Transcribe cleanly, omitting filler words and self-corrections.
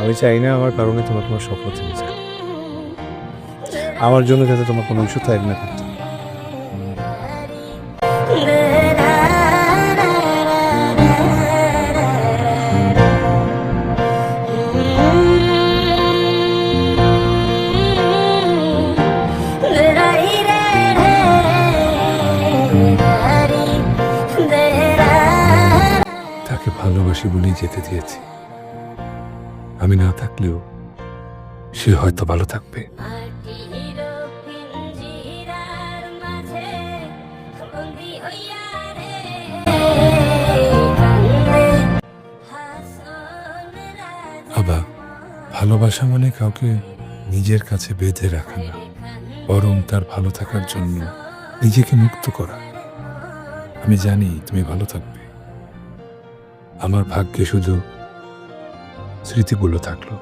আমি চাই না আমার কারণে তোমার কোনো স্বপ্ন থেমে যায়। আমার জন্য যাতে তোমার কোনো ইস্যু থাক না করতে। তাকে ভালোবাসি বলেই যেতে দিয়েছি। আমি না থাকলেও সে হয়তো ভালো থাকবে। বাবা, ভালোবাসা মানে কাউকে নিজের কাছে বেঁধে রাখা না, বরং তার ভালো থাকার জন্য নিজেকে মুক্ত করা। আমি জানি তুমি ভালো থাকবে। আমার ভাগ্যে শুধু স্মৃতিগুলো থাকলো।